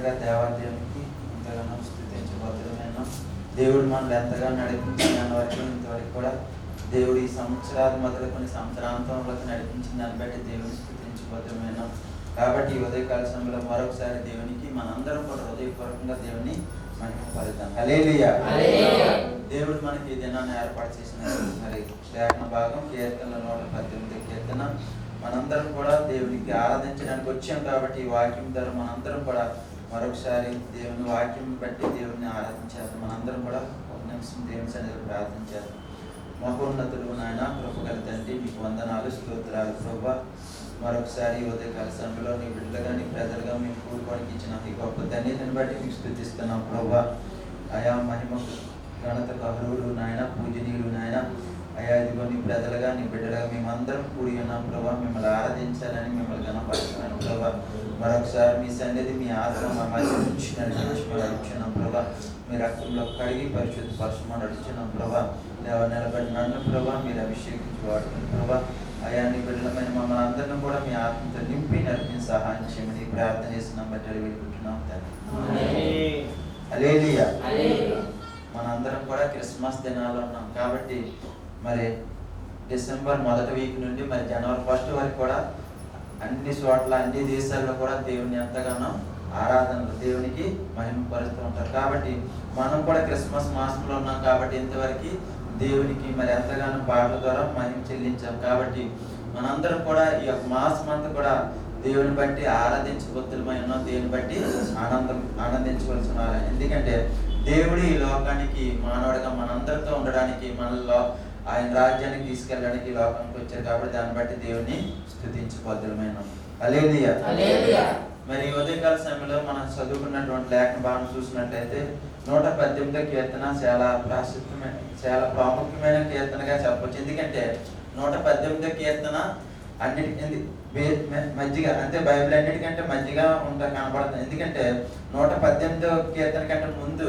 మొదటగా దేవాలయానికి ఎంతగానో స్తుతించబోతున్నాను. దేవుడు మనల్ని ఎంతగా నడిపించిన దాని వరకు ఇంతవరకు కూడా దేవుడు ఈ సంవత్సరాలు మొదలుకొని సంవత్సరాంతంలోకి నడిపించిన దాన్ని బట్టి దేవుని స్తుతించబోతున్నాను. కాబట్టి ఈ ఉదయకాల సమయంలో మరొకసారి దేవునికి మనందరం కూడా హృదయపూర్వకంగా దేవుని మహిమపరుద్దాం. హల్లెలూయా. దేవుడు మనకి ఈ దినాన్ని ఏర్పాటు చేసిన మరి లేఖన భాగం కీర్తన 118 కీర్తన. మనందరం కూడా దేవునికి ఆరాధించడానికి వచ్చాం కాబట్టి ఈ వాక్యం ద్వారా మనందరం కూడా మరొకసారి దేవుని వాక్యం బట్టి దేవుని ఆరాధించేద్దాం. మనందరం కూడా ఒక నిమిషం దేవుని సన్నిధిలో ప్రార్థించేద్దాం. మహోన్నతుడు నాయన, కృపగల తండ్రి, మీకు వందనాలు, స్తోత్రాలు ప్రభువా. మరొకసారి ఉదయకాల సమయంలో నీ బిడ్డలుగా నీ ప్రజలుగా మేము కూడుకోవడానికి ఇచ్చిన ఈ గొప్ప ధన్యతను బట్టి మీకు స్తుతిస్తున్నాం ప్రభువా. ఆయా మహిమ ఘనతకు అర్హుడు నాయన, పూజనీయుడు నాయన. అయా ఇదిగో నీ ప్రజలుగా నీ బిడ్డలుగా మేమందరం కూడి ఉన్నాం ప్రభావ. మిమ్మల్ని ఆరాధించాలని, మిమ్మల్ని కనపరుస్తున్నాను ప్రభావ. మరొకసారి మీ సన్నిధి మీ ఆశ్రమం మా మధ్య నుంచి నడిపించున్నాం ప్రభావ. మీ రక్తంలో కడిగి పరిశుద్ధ పరచమని నడుచున్నాం ప్రభావ. నిలబడి నన్ను ప్రభావ మీరు అభిషేకించి వాడుకుని ప్రభావ. అయా నీ బిడ్డలమైన మమ్మల్ని అందరినీ కూడా మీ ఆత్మతో నింపి నడిపించి సహాయం చేయమని ప్రార్థన చేస్తున్నాం బట్టి వెళ్ళుకుంటున్నాం తండ్రి. హల్లెలూయా. మనందరం కూడా క్రిస్మస్ దినాలు ఉన్నాం కాబట్టి మరి డిసెంబర్ మొదటి వీక్ నుండి మరి జనవరి 1 వరకు కూడా అన్ని చోట్ల అన్ని దేశాల్లో కూడా దేవుని ఎంతగానో ఆరాధనలు దేవునికి మహిమపరుస్తూ ఉంటారు. కాబట్టి మనం కూడా క్రిస్మస్ మాసంలో ఉన్నాం కాబట్టి ఇంతవరకు దేవునికి మరి ఎంతగానో పాటల ద్వారా మహిమ చెల్లించాం. కాబట్టి మనందరం కూడా ఈ యొక్క మాసం అంతా కూడా దేవుని బట్టి ఆరాధించబద్దులమై ఉన్నాం. దేవుని బట్టి ఆనందించవలసిన వారు. ఎందుకంటే దేవుడు ఈ లోకానికి మానవుడిగా మనందరితో ఉండడానికి, మనలో ఆయన రాజ్యానికి తీసుకెళ్ళడానికి ఈ లోకానికి వచ్చారు. కాబట్టి దాన్ని బట్టి దేవుని స్తుతించబద్దులమైన హల్లెలూయా. మరి ఉదయకాల సమయంలో మనం చదువుకున్నటువంటి లేఖన భాగం చూసినట్లయితే 118 కీర్తన చాలా ప్రాముఖ్యమైన కీర్తనగా చెప్పవచ్చు. ఎందుకంటే 118 కీర్తన అన్నిటి మధ్యగా అంటే బైబిల్ అన్నిటికంటే మధ్యగా కనపడుతుంది. ఎందుకంటే 118 కీర్తన కంటే ముందు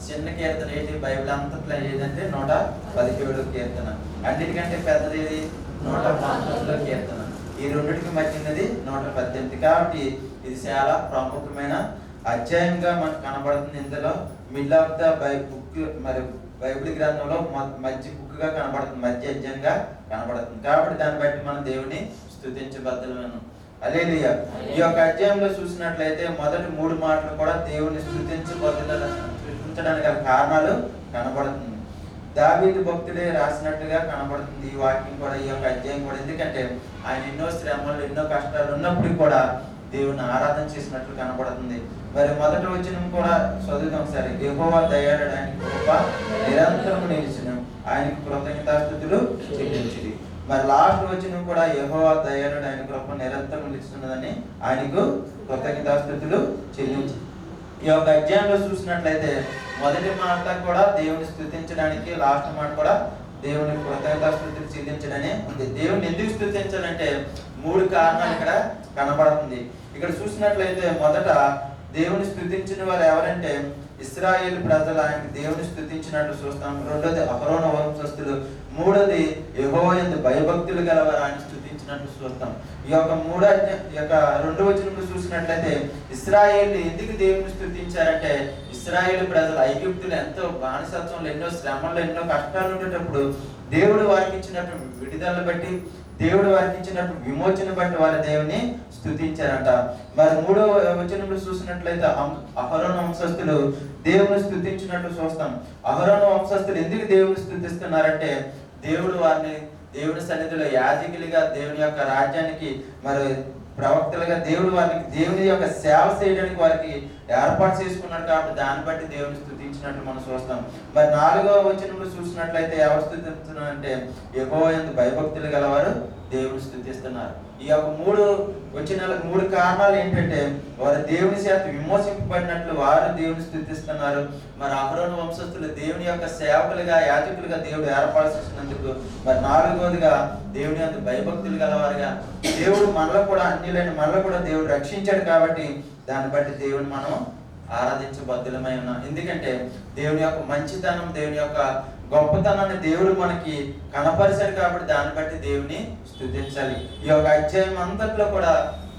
చిన్న కీర్తన ఏంటి బైబిల్ అంతట్లో ఏదంటే 117 కీర్తన. అన్నిటికంటే పెద్దది ఏది 119 కీర్తన. ఈ రెండింటికి మధ్యది 118. కాబట్టి ఇది చాలా ప్రాముఖ్యమైన అధ్యాయంగా మనకు కనబడుతుంది. ఇందులో మిడిల్ ఆఫ్ ద బుక్ మరి బైబిల్ గ్రంథంలో మధ్య బుక్గా కనబడుతుంది, మధ్య అధ్యాయంగా కనబడుతుంది. కాబట్టి దాన్ని బట్టి మనం దేవుని స్తుతించబద్దులమను. హల్లెలూయా. ఈ యొక్క అధ్యాయంలో చూసినట్లయితే మొదటి 3 మాటలు కూడా దేవుని స్తుతించడానికి గల కారణాలు కనబడుతుంది. దావీదు భక్తుడే రాసినట్టుగా కనబడుతుంది ఈ వాక్యం కూడా, ఈ యొక్క అధ్యాయం కూడా. ఎందుకంటే ఆయన ఎన్నో శ్రమలు ఎన్నో కష్టాలు ఉన్నప్పుడు కూడా దేవుని ఆరాధన చేసినట్లు కనబడుతుంది. మరి మొదటి వచనం కూడా చదువుదాం సరే. యెహోవా దయాళుడు, ఆయన కృప నిరంతరము నిలిచును, ఆయనకు కృతజ్ఞతాస్తుతులు చెల్లించుడి. మరి లాస్ట్ వచనం కూడా యెహోవా దయాళుడు, ఆయన కృప నిరంతరం నిలుస్తున్నదని ఆయనకు కృతజ్ఞతాస్తుతులు చెల్లించు. ఈ యొక్క అధ్యాయంలో చూసినట్లయితే మొదటి మాట కూడా దేవుని స్తుతించడానికి, లాస్ట్ మాట కూడా దేవుని కృతజ్ఞతాస్తుతులు చెల్లించడని ఉంది. దేవుని ఎందుకు స్తుతించాలంటే 3 కారణాలు ఇక్కడ కనబడుతుంది. ఇక్కడ చూసినట్లయితే మొదట దేవుని స్తుతించిన వారు ఎవరంటే ఇశ్రాయేలు ప్రజలు ఆయన దేవుని స్తుతించినట్టు చూస్తాం. రెండోది అహరోను వంశస్థులు. మూడోది యెహోవా యందు భయభక్తులు గలవారు ఆయన స్తుతించినట్టు చూస్తాం. ఈ యొక్క రెండో వచనంలో చూసినట్లయితే ఇశ్రాయేలు ఎందుకు దేవుని స్తుతించారంటే ఇశ్రాయేలు ప్రజలు ఐగుప్తులు ఎంతో బానిసత్వంలో ఎన్నో శ్రమల్లో ఎన్నో కష్టాలు ఉండేటప్పుడు దేవుడు వారికి ఇచ్చినట్టు విడుదలను బట్టి, దేవుడు వారికి ఇచ్చినట్టు విమోచన బట్టి వారి దేవుని స్తుతించారంట. మరి 3వ వచనంలో చూసినట్లయితే అహరోను వంశస్థులు దేవుని స్తుతించినట్టు చూస్తాం. అహరోను వంశస్థులు ఎందుకు దేవుని స్తుతిస్తున్నారంటే దేవుడు వారిని దేవుని సన్నిధిలో యాజకులుగా దేవుని యొక్క రాజ్యానికి మరి ప్రవక్తలుగా దేవుడు వారికి దేవుని యొక్క సేవ చేయడానికి వారికి ఏర్పాటు చేసుకున్నాడు. కాబట్టి దాన్ని బట్టి దేవుని స్తుతించినట్టు మనం చూస్తాం. మరి 4వ వచనంలో చూసినట్లయితే ఎవరు స్తుతిస్తున్నారంటే యెహోవా యందు భయభక్తులు గలవారు దేవుని స్తుతిస్తున్నారు. ఈ యొక్క 3 వచనాలకు 3 కారణాలు ఏంటంటే వారు దేవుని చేత విమోచింపబడినట్లు వారు దేవుని స్తుతిస్తున్నారు. మరి అహరోను వంశస్థులు దేవుని యొక్క సేవకులుగా యాజకులుగా దేవుడు ఏర్పాటు చేసినందుకు. మరి 4వదిగా దేవుని యందు భయభక్తులు గలవారుగా, దేవుడు మనలో కూడా అన్యులైన మనలో కూడా దేవుడు రక్షించాడు. కాబట్టి దాన్ని బట్టి దేవుని మనం ఆరాధించబద్దులమై ఉన్నాం. ఎందుకంటే దేవుని యొక్క మంచితనం, దేవుని యొక్క గొప్పతనాన్ని దేవుడు మనకి కనపరిచాడు. కాబట్టి దాన్ని బట్టి దేవుని స్తుతించాలి. ఈ యొక్క అధ్యాయం అంతట్లో కూడా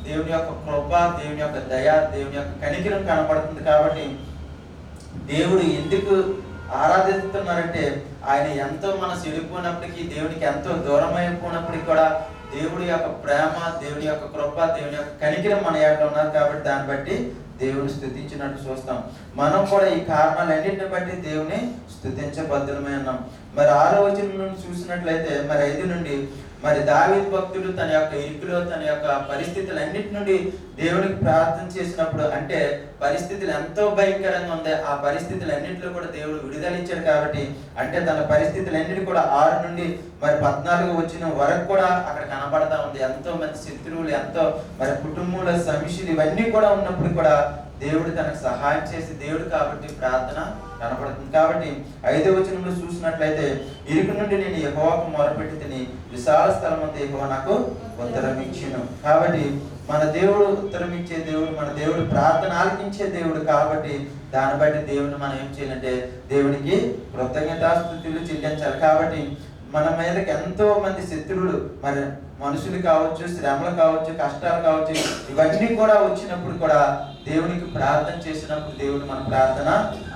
దేవుని యొక్క కృప, దేవుని యొక్క దయ, దేవుని యొక్క కనికరం కనపడుతుంది. కాబట్టి దేవుడు ఎందుకు ఆరాధిస్తున్నారంటే ఆయన ఎంతో మనం చెడిపోయినప్పటికీ, దేవునికి ఎంతో దూరం అయిపోయినప్పటికీ కూడా దేవుడి యొక్క ప్రేమ, దేవుని యొక్క కృప, దేవుని యొక్క కనికరం మన యొక్క ఉన్నారు. కాబట్టి దాన్ని బట్టి దేవుని స్తుతించినట్టు చూస్తాం. మనం కూడా ఈ కారణాలన్నింటిని బట్టి దేవుని స్తుతించబద్ధులమై ఉన్నాం. మరి 6వ వచనం నుండి చూసినట్లయితే మరి 5 నుండి మరి దావీదు భక్తుడు తన యొక్క ఇరుకులో, తన యొక్క పరిస్థితులన్నిటి నుండి దేవునికి ప్రార్థన చేసినప్పుడు, అంటే పరిస్థితులు ఎంతో భయంకరంగా ఉంది, ఆ పరిస్థితులన్నింటిలో కూడా దేవుడు విడుదలిచ్చాడు. కాబట్టి అంటే తన పరిస్థితులన్నిటి కూడా 6 నుండి మరి 14 వచ్చిన వరకు కూడా అక్కడ కనబడతా ఉంది. ఎంతో మంది శత్రువులు, ఎంతో మరి కుటుంబంలో సమస్యలు ఇవన్నీ కూడా ఉన్నప్పుడు కూడా దేవుడు తనకు సహాయం చేసి దేవుడు కాబట్టి ప్రార్థన కనపడుతుంది. కాబట్టి 5వ వచనంలో చూసినట్లయితే ఇరుకు నుండి నేను యెహోవాకు మొరపెట్టి తిని విశాల స్థలం అంతా యెహోవా నాకు ఉత్తరం ఇచ్చెను. కాబట్టి మన దేవుడు ఉత్తరం ఇచ్చే దేవుడు, మన దేవుడు ప్రార్థన ఆలకించే దేవుడు. కాబట్టి దాన్ని బట్టి దేవుని మనం ఏం చేయాలంటే దేవునికి కృతజ్ఞతాస్తుతులు చెల్లించాలి. కాబట్టి మన మీదకి ఎంతో మంది శత్రువులు, మరి మనుషులు కావచ్చు, శ్రమలు కావచ్చు, కష్టాలు కావచ్చు, ఇవన్నీ కూడా వచ్చినప్పుడు కూడా దేవునికి ప్రార్థన చేసినప్పుడు దేవుడు మన ప్రార్థన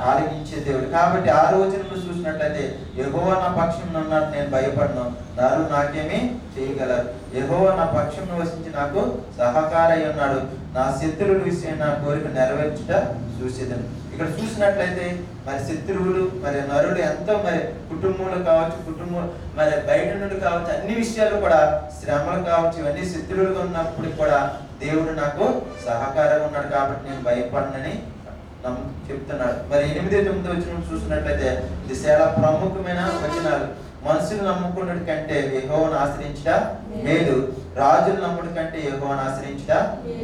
ఆలకించే దేవుడు. కాబట్టి 6వ వచనంలో చూసినట్లయితే యెహోవా నా పక్షంలో ఉన్నాడు, నేను భయపడను, నరులు నాకేమీ చేయగలరు. యెహోవా నా పక్షంలో వసించి నాకు సహకారై ఉన్నాడు, నా శత్రువుల విషయం నా కోరిక నెరవేర్చుట చూసేదని. ఇక్కడ చూసినట్లయితే మరి శత్రువులు, మరి నరులు ఎంతో, మరి కుటుంబంలో కావచ్చు, కుటుంబం మరి బయట నుండి కావచ్చు, అన్ని విషయాలు కూడా శ్రమలు కావచ్చు, ఇవన్నీ శత్రువులుగా ఉన్నప్పుడు కూడా దేవుడు నాకు సహకారంగా ఉన్నాడు. కాబట్టి నేను భయపడనని చెప్తున్నాడు. మరి 8, 9 వచనం చూసినట్లయితే ఇది చాలా ప్రముఖమైన వచనాలు. మనుషులు నమ్ముకున్నటి కంటే యెహోవాను ఆశ్రయించుట మేలు, రాజులు నమ్ముడి కంటే యెహోవాను ఆశ్రయించుట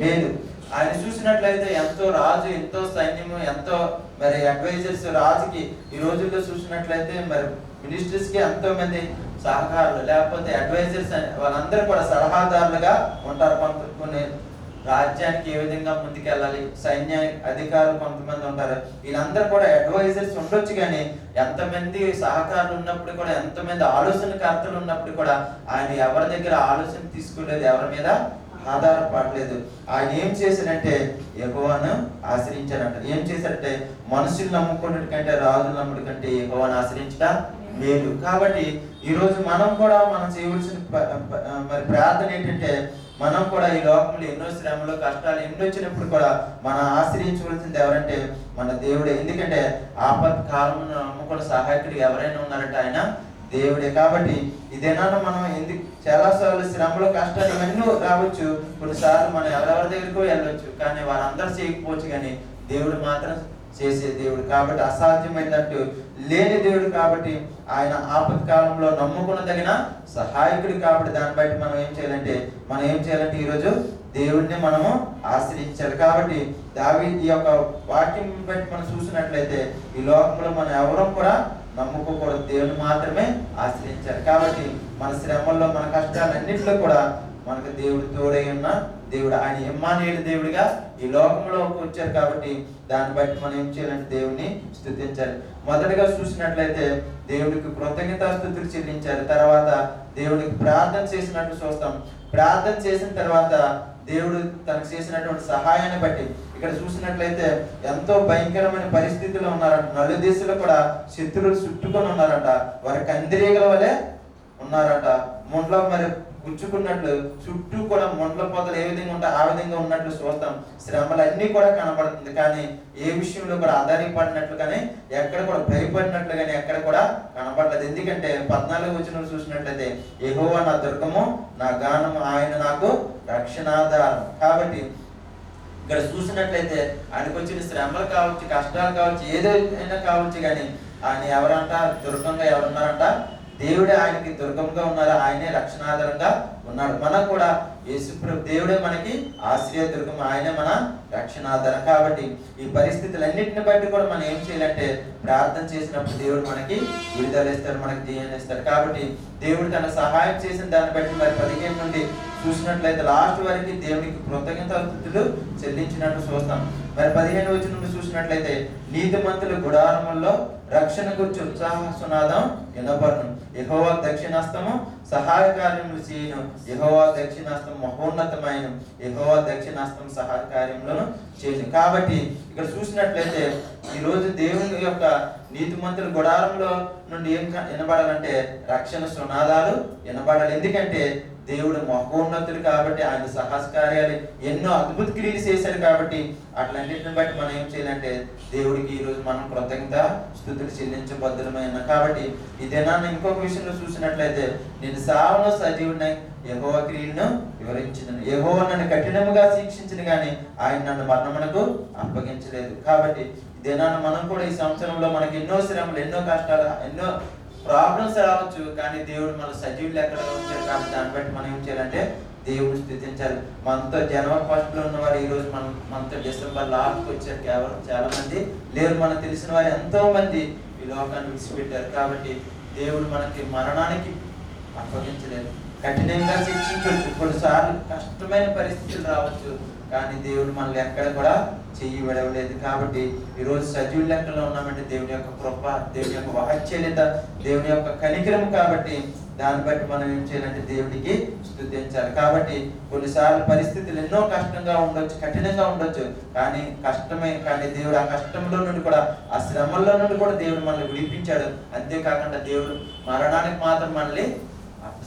మేలు. ఆయన చూసినట్లయితే ఎంతో రాజు, ఎంతో సైన్యము, ఎంతో మరి అడ్వైజర్స్ రాజుకి. ఈ రోజుల్లో చూసినట్లయితే మరి మినిస్టర్స్ కి ఎంతో మంది సహకారులు, లేకపోతే అడ్వైజర్స్, వాళ్ళందరూ కూడా సలహాదారులుగా ఉంటారు. కొన్ని రాజ్యానికి ఏ విధంగా ముందుకెళ్ళాలి, సైన్య అధికారులు కొంతమంది ఉంటారు, వీళ్ళందరూ కూడా అడ్వైజర్స్ ఉండొచ్చు. కానీ ఎంతమంది సహకారులు ఉన్నప్పుడు కూడా, ఎంతమంది ఆలోచనకర్తలు ఉన్నప్పుడు కూడా ఆయన ఎవరి దగ్గర ఆలోచన తీసుకోలేదు, ఎవరి మీద ఆధారపడలేదు. ఆయన ఏం చేశాడంటే యెహోవాను ఆశ్రయించాడంట. ఏం చేశాడంటే మనుషులు నమ్ముకున్నట్టు కంటే రాజులు నమ్ముడు కంటే యెహోవాను ఆశ్రయించడం మేలు. కాబట్టి ఈరోజు మనం కూడా మనం చేయవలసిన మరి ప్రార్థన ఏంటంటే, మనం కూడా ఈ లోకంలో ఎన్నో శ్రమలు, కష్టాలు ఎన్నో వచ్చినప్పుడు కూడా మనం ఆశ్రయించవలసింది ఎవరంటే మన దేవుడే. ఎందుకంటే ఆపత్ కాలంలో నమ్ముకున్న సహాయకుడు ఎవరైనా ఉన్నారంటే ఆయన దేవుడే. కాబట్టి ఇదేనా మనం ఎందుకు చాలాసార్లు శ్రమలు, కష్టాలు ఇవన్నీ రావచ్చు, కొన్నిసార్లు మనం ఎవరెవరి దగ్గరకు వెళ్ళవచ్చు, కానీ వాళ్ళందరూ చేయకపోవచ్చు, కానీ దేవుడు మాత్రం చేసే దేవుడు. కాబట్టి అసాధ్యమైనట్టు లేని దేవుడు. కాబట్టి ఆయన ఆపత్ కాలంలో నమ్ముకున్నదగిన సహాయకుడు. కాబట్టి దాన్ని బట్టి మనం ఏం చేయాలంటే ఈరోజు దేవుడిని మనము ఆశ్రయించాలి. కాబట్టి దావీదు ఈ యొక్క వాక్యం బట్టి మనం చూసినట్లయితే ఈ లోకంలో మనం ఎవరం కూడా నమ్ముకోకూడదు, దేవుని మాత్రమే ఆశ్రయించాలి. కాబట్టి మన శ్రమల్లో, మన కష్టాలన్నింటిలో కూడా మనకు దేవుడు తోడై ఉన్న దేవుడు. ఆయన ఇమ్మానుయేలు దేవుడిగా ఈ లోకంలోకి వచ్చారు. కాబట్టి దాన్ని బట్టి మనం ఏం చేయాలంటే దేవుని స్తుతించాలి. మొదటిగా చూసినట్లయితే దేవుడికి కృతజ్ఞతాస్తుతులు చెల్లించారు. తర్వాత దేవుడికి ప్రార్థన చేసినట్టు చూస్తాం. ప్రార్థన చేసిన తర్వాత దేవుడు తనకు చేసినటువంటి సహాయాన్ని బట్టి ఇక్కడ చూసినట్లయితే ఎంతో భయంకరమైన పరిస్థితుల్లో ఉన్నారంట. నలుదిశలో కూడా శత్రువులు చుట్టుకొని ఉన్నారంట. వారి కందిరీగల వలె ఉన్నారంట. ముండ్లో మరి గుచ్చుకున్నట్లు చుట్టూ కూడా ముండ్ల పొదలు ఏ విధంగా ఉంటాయి ఆ విధంగా ఉన్నట్లు చూస్తాం. శ్రమలన్నీ కూడా కనబడుతుంది, కానీ ఏ విషయంలో కూడా ఆధారపడినట్లు కానీ, ఎక్కడ కూడా భయపడినట్లు కానీ ఎక్కడ కూడా కనబడలేదు. ఎందుకంటే 14వ వచనం చూసినట్లయితే యెహోవా నా దుర్గము, నా గానము, ఆయన నాకు రక్షణాధారం. కాబట్టి ఇక్కడ చూసినట్లయితే ఆయనకు వచ్చిన శ్రమలు కావచ్చు, కష్టాలు కావచ్చు, ఏదైనా కావచ్చు, కానీ ఆయన ఎవరంట దుర్గంగా ఎవరున్నారంట దేవుడే ఆయనకి దుర్గంగా ఉన్నారు, ఆయనే రక్షణాధారంగా ఉన్నాడు. మనకు కూడా యేసుప్రభు దేవుడే మనకి ఆశ్రయ దుర్గం, ఆయనే మన రక్షణాధారం. కాబట్టి ఈ పరిస్థితులన్నింటిని బట్టి కూడా మనం ఏం చేయాలంటే ప్రార్థన చేసినప్పుడు దేవుడు మనకి విడుదల ఇస్తాడు, మనకి జయాన్ని ఇస్తాడు. కాబట్టి దేవుడు తన సహాయం చేసిన దాన్ని బట్టి మరి 15 నుండి చూసినట్లయితే లాస్ట్ వరకు దేవునికి కృతజ్ఞతాస్తుతులు చెల్లించినట్టు చూస్తాం. మరి 15వ వచనంలో చూసినట్లయితే నీతిమంతుల గుడారముల్లో రక్షణ గురించి ఉత్సాహ సునాదం వినబడును. యెహోవా దక్షిణాస్తము సహాయ కార్యములు చేయను. యెహోవా దక్షిణాస్తం మహోన్నతమైన. యెహోవా దక్షిణాస్తం సహాయ కార్యములను చేయను. కాబట్టి ఇక్కడ చూసినట్లయితే ఈ రోజు దేవుని యొక్క నీతిమంతుల గుడారంలో నుండి ఏం వినబడాలంటే రక్షణ సునాదాలు వినబడాలి. ఎందుకంటే దేవుడు మహోన్నతుడు కాబట్టి ఆయన సాహస కార్యాలు ఎన్నో అద్భుత క్రియలు చేశారు. కాబట్టి అట్లన్నిటిని బట్టి మనం ఏం చేయాలంటే దేవుడికి ఈ రోజు మనం కృతజ్ఞత స్తుతులు చెల్లించబద్ధమైన. కాబట్టి ఈ దినాన్ని ఇంకొక విషయంలో చూసినట్లయితే నేను సావను సజీవుని యెహోవా క్రియలను వివరించిన. యెహోవా నన్ను కఠినముగా శిక్షించిన కానీ ఆయన నన్ను మరణమునకు అప్పగించలేదు. కాబట్టి ఈ దినాన్ని మనం కూడా ఈ సంవత్సరంలో మనకి ఎన్నో శ్రమలు, ఎన్నో కష్టాలు, ఎన్నో ప్రాబ్లమ్స్ రావచ్చు. కానీ దేవుడు మన సజీవులు ఎక్కడ ఉంచారు. కాబట్టి దాన్ని బట్టి మనం ఏం చేయాలంటే దేవుడిని స్తుతించాలి. మనతో జనవరి 1 ఉన్న వారు ఈ రోజు మనతో డిసెంబర్ లాస్ట్కి వచ్చారు. కేవలం చాలా మంది లేరు. మనకు తెలిసిన వారు ఎంతో మంది ఈ లోకాన్ని విడిచిపెట్టారు. కాబట్టి దేవుడు మనకి మరణానికి అప్పగించలేదు. కఠినంగా శిక్షించవచ్చు. కొన్నిసార్లు కష్టమైన పరిస్థితులు రావచ్చు. కానీ దేవుడు మనల్ని ఎక్కడ కూడా చెయ్యి విడవలేదు. కాబట్టి ఈరోజు సజీవుల లెక్కలో ఉన్నామంటే దేవుని యొక్క కృప, దేవుని యొక్క వాత్సల్యత, దేవుని యొక్క కనికరం. కాబట్టి దాన్ని బట్టి మనం ఏం చేయాలంటే దేవుడికి స్తుతించాలి. కాబట్టి కొన్నిసార్లు పరిస్థితులు ఎన్నో కష్టంగా ఉండొచ్చు, కఠినంగా ఉండొచ్చు. కానీ దేవుడు ఆ కష్టంలో నుండి కూడా, ఆ శ్రమల్లో నుండి కూడా దేవుడు మనల్ని విడిపించాడు. అంతేకాకుండా దేవుడు మరణానికి మాత్రం మనల్ని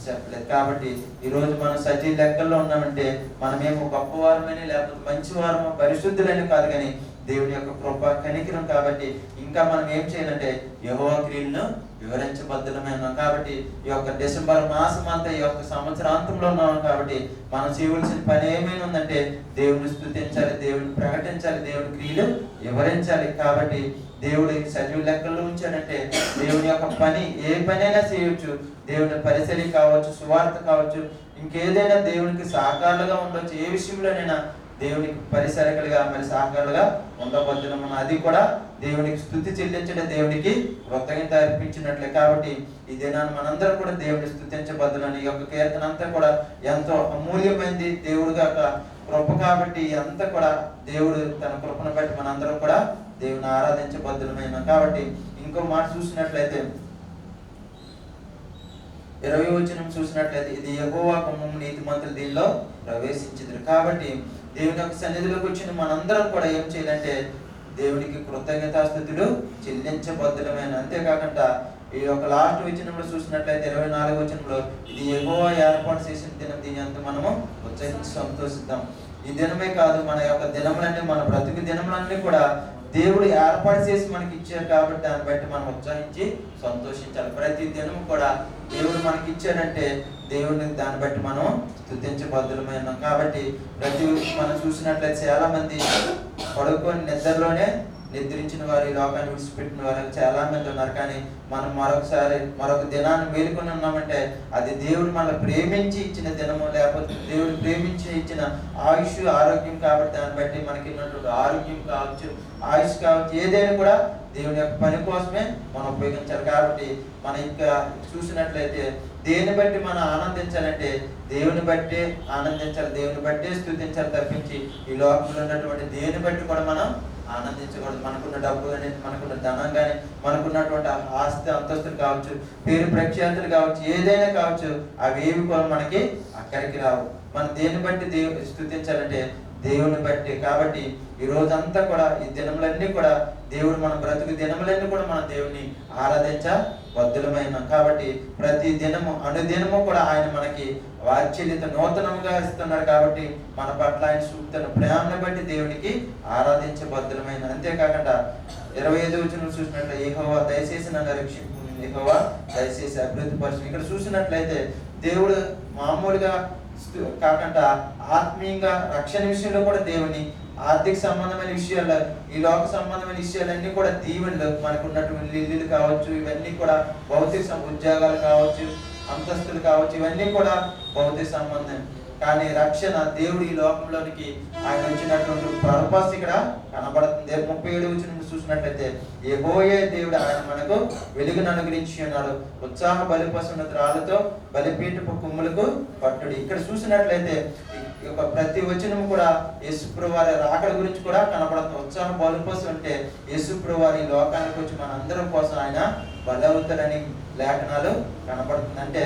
చెప్పలేదు. కాబట్టి ఈ రోజు మనం సజీవ లెక్కల్లో ఉన్నామంటే మనమేమో గొప్పవారమని లేకపోతే మంచి వారమో పరిశుద్ధులని కాదు, కానీ దేవుని యొక్క కృప కనికరం. కాబట్టి ఇంకా మనం ఏం చేయాలంటే యెహోవా క్రియలను వివరించబద్ధమైన. కాబట్టి ఈ యొక్క డిసెంబర్ మాసం అంతా ఈ యొక్క సంవత్సరాంతంలో ఉన్నాం. కాబట్టి మనం చేయవలసిన పని ఏమైనా ఉందంటే దేవుని స్తుతించాలి, దేవుని ప్రకటించాలి, దేవుని క్రియలు వివరించాలి. కాబట్టి దేవుడి సజీవ లెక్కల్లో ఉంచాడంటే దేవుని యొక్క పని ఏ పనైనా చేయొచ్చు. దేవుని పరిచర్య కావచ్చు, సువార్త కావచ్చు, ఇంకేదైనా దేవునికి సహకారులుగా ఉండొచ్చు. ఏ విషయంలోనైనా దేవునికి పరిసరకులుగా మరి సహకారులుగా ఉండబోతున్నాం. అది కూడా దేవునికి స్తుతి చెల్లించడం, దేవునికి కృతజ్ఞత అర్పించినట్లే. కాబట్టి ఈ దినాన్ని మనందరం కూడా దేవుని స్తుతించబద్దులని. ఈ యొక్క కీర్తన అంతా కూడా ఎంతో అమూల్యమైనది. దేవుడిగా కృప. కాబట్టి అంతా కూడా దేవుడు తన కృపను బట్టి మనందరం కూడా దేవుని ఆరాధించబద్ధమైన. కాబట్టి ఇంకో మాట చూసినట్లయితే 20వ వచనం చూసినట్లయితే ఇది యెహోవా గుమ్మము నీతిమంతులు దీనిలో ప్రవేశించుదురు. కాబట్టి దేవుని యొక్క సన్నిధిలోకి వచ్చిన మనందరం కూడా ఏం చేయాలంటే దేవునికి కృతజ్ఞతాస్తుతులు చెల్లించబద్ధమైన. అంతేకాకుండా ఈ యొక్క లాస్ట్ వచనంలో చూసినట్లయితే 24వ వచనంలో ఇది యెహోవా ఏర్పాటు చేసిన దినం, దీని అంతా మనము ఉత్సహించి సంతోషిద్దాం. ఈ దినమే కాదు, మన యొక్క దినములన్నీ, మన బ్రతుకు దినములన్నీ కూడా దేవుడు ఏర్పాటు చేసి మనకి ఇచ్చారు. కాబట్టి దాన్ని బట్టి మనం ఉత్సాహించి సంతోషించాలి. ప్రతి దినం కూడా దేవుడు మనకి ఇచ్చాడంటే దేవుడిని దాన్ని బట్టి మనం స్తుతించబద్ధులమైన. కాబట్టి మనం చూసినట్లయితే చాలా మంది పడుకొని నిద్రలోనే నిద్రించిన వారు, ఈ లోకాన్ని విడిచిపెట్టిన వారు చాలా మంది ఉన్నారు. కానీ మనం మరొక దినాన్ని మేలుకొని ఉన్నామంటే అది దేవుడు మనల్ని ప్రేమించి ఇచ్చిన దినము, లేకపోతే దేవుడు ప్రేమించి ఇచ్చిన ఆయుష్, ఆరోగ్యం. కాబట్టి దాన్ని బట్టి మనకి ఉన్నటువంటి ఆరోగ్యం కావచ్చు, ఆయుష్ కావచ్చు, ఏదైనా కూడా దేవుని యొక్క పని కోసమే మనం ఉపయోగించాలి. కాబట్టి మనం ఇంకా చూసినట్లయితే దేని బట్టి మనం ఆనందించాలంటే దేవుని బట్టే ఆనందించాలి, దేవుని బట్టే స్తుతించాలి తప్పించి ఈ లోకంలో ఉన్నటువంటి దేని బట్టి కూడా మనం ఆనందించకూడదు. మనకున్న డబ్బు కానీ, మనకున్న ధనం కానీ, మనకున్నటువంటి ఆస్తి అంతస్తులు కావచ్చు, పేరు ప్రఖ్యాతులు కావచ్చు, ఏదైనా కావచ్చు, అవేవి కూడా మనకి అక్కడికి రావు. మనం దేన్ని బట్టి స్తుతించాలంటే దేవుని బట్టి. కాబట్టి ఈ రోజంతా కూడా ఈ దినములన్నీ కూడా దేవుడు మన బ్రతుకు దినములన్నీ కూడా మన దేవుని ఆరాధించబద్ధులమైన. కాబట్టి ప్రతి దినము అనుదినము కూడా ఆయన మనకి వాత్సల్యత నూతనంగా ఇస్తున్నారు. కాబట్టి మన పట్ల ఆయన చూపుతున్న ప్రేమను బట్టి దేవునికి ఆరాధించబద్ధులమైన. అంతేకాకుండా 25వ వచనం చూసినట్లయితే యెహోవా దయచేసి నన్ను రక్షింపు, యెహోవా దయచేసి అభివృద్ధి పరచు. ఇక్కడ చూసినట్లయితే దేవుడు మామూలుగా కాకుండా ఆత్మీయంగా రక్షణ విషయంలో కూడా దేవుని, ఆర్థిక సంబంధమైన విషయాలు, ఈ లోక సంబంధమైన విషయాలన్నీ కూడా దీవెనలు, మనకు ఉన్నటువంటి ఇల్లులు కావచ్చు, ఇవన్నీ కూడా భౌతిక ఉద్యోగాలు కావచ్చు, అంతస్తులు కావచ్చు, ఇవన్నీ కూడా భౌతిక సంబంధం. కానీ రక్షణ దేవుడు ఈ లోకంలోనికి ఆయన వచ్చినటువంటి పర్పస్ ఇక్కడ కనబడుతుంది. 37 వచనం చూసినట్లయితే యెహోవా దేవుడు ఆయన మనకు వెలుగును అనుగ్రహించి ఉన్నాడు, ఉత్సాహ బలిపశువుల త్రాళ్ళతో బలిపీఠపు కొమ్ములకు పట్టుడు. ఇక్కడ చూసినట్లయితే ప్రతి వచనం కూడా యేసుప్రభు వారి రాకడ గురించి కూడా కనబడుతుంది. ఉత్సాహ బలిపశు అంటే యేసుప్రభు వారి లోకానికి వచ్చి మనందరం కోసం ఆయన బలవుతాడని లేఖనాలు కనబడుతుంది. అంటే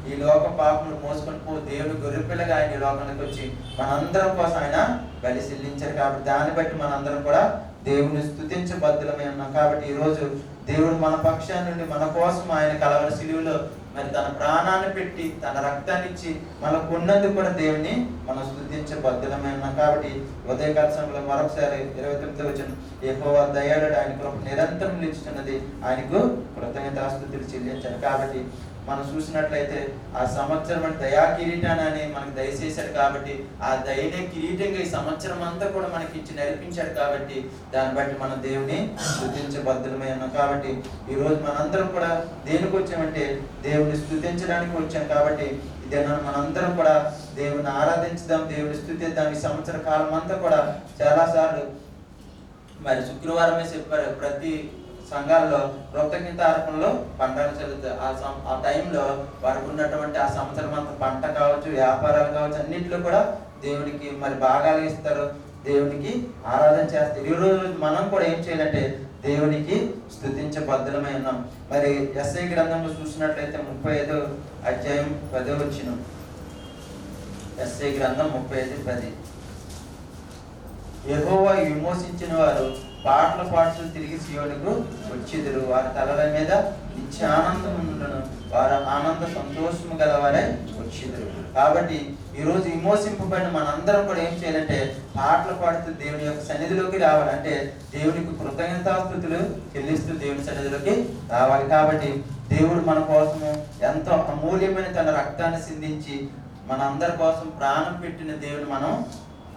ఈ లోక పాపములు మోసుకొని పో దేవుడు గొర్రెపిల్లగా ఆయన ఈ లోకానికి వచ్చి మనందరం కోసం ఆయన బలి చెల్లించారు. కాబట్టి దాన్ని బట్టి మనందరం కూడా దేవుని స్తుతించబద్ధులమై ఉన్నాం. కాబట్టి ఈరోజు దేవుడు మన పక్షాన్ని నుండి మన కోసం ఆయన కలవరి సిలువలో మరి తన ప్రాణాన్ని పెట్టి తన రక్తాన్ని ఇచ్చి మనకు ఉన్నందుకు కూడా దేవుని మనం స్తుతించబద్ధులమై ఉన్నాం. కాబట్టి ఉదయకాల సమయంలో మరొకసారి 29 వచనం యెహోవా దయాళుడు, ఆయన కృప నిరంతరం నిలుచుతున్నది, ఆయనకు కృతజ్ఞతాస్తుతులు చెల్లించారు. కాబట్టి మనం చూసినట్లయితే ఆ సంవత్సరం అంటే దయా కిరీటాన్ని మనకు దయచేశాడు. కాబట్టి ఆ దయనే కిరీటంగా ఈ సంవత్సరం అంతా కూడా మనకి ఇచ్చి నడిపించాడు. కాబట్టి దాన్ని బట్టి మనం దేవుని స్తుతించబద్ధులమై ఉన్నాం. కాబట్టి ఈరోజు మనందరం కూడా దేనికి వచ్చామంటే దేవుని స్తుతించడానికి వచ్చాం. కాబట్టి ఇదే మనందరం కూడా దేవుని ఆరాధించుదాం, దేవుని స్తుతిద్దాం. ఈ సంవత్సర కాలం అంతా కూడా చాలాసార్లు మరి శుక్రవారమే చెప్పారు, ప్రతి సంఘాల్లో కృతజ్ఞత అర్పణలో పంటలు చల్లుతారు. ఆ టైంలో వారికి ఉన్నటువంటి ఆ సంవత్సరం అంతా పంట కావచ్చు, వ్యాపారాలు కావచ్చు, అన్నింటిలో కూడా దేవునికి మరి భాగాలు ఇస్తారు, దేవునికి ఆరాధన చేస్తారు. ఈ రోజు మనం కూడా ఏం చేయాలంటే దేవునికి స్తుతించబద్ధులమై ఉన్నాం. మరి యెషయా గ్రంథంలో చూసినట్లయితే 35వ అధ్యాయం 10వ వచనం, యెషయా గ్రంథం 35:10 యెహోవా విమోచించిన వారు పాటలు పాడుతూ తిరిగి సియోనుకు వచ్చేదురు, వారి తలల మీద నిత్య ఆనందం ఉండను, వారు ఆనంద సంతోషము గలవారే వచ్చేదురు. కాబట్టి ఈరోజు విమోచింపబడిన మనందరం కూడా ఏం చేయాలంటే పాటలు పాడుతూ దేవుని యొక్క సన్నిధిలోకి రావాలి. అంటే దేవునికి కృతజ్ఞతాస్తుతులు చెల్లిస్తూ దేవుని సన్నిధిలోకి రావాలి. కాబట్టి దేవుడు మన కోసము ఎంతో అమూల్యమైన తన రక్తాన్ని సిందించి మనందరి కోసం ప్రాణం పెట్టిన దేవుని మనం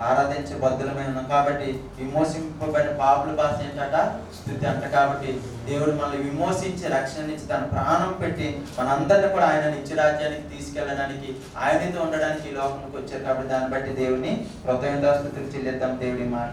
ఆరాధించే బద్ధులమై ఉన్నాం. కాబట్టి విమోచింపబడిన పాపుల భాష ఏంటంట స్తుతి అంట. కాబట్టి దేవుడు మనల్ని విమోచించి రక్షణ నుంచి తన ప్రాణం పెట్టి మనందరిని కూడా ఆయన నిత్య రాజ్యానికి తీసుకెళ్ళడానికి, ఆయనతో ఉండడానికి ఈ లోకంలోకి వచ్చారు. కాబట్టి దాన్ని బట్టి దేవుని కృతజ్ఞతాస్తుతులు చెల్లిద్దాం. దేవుడి మాట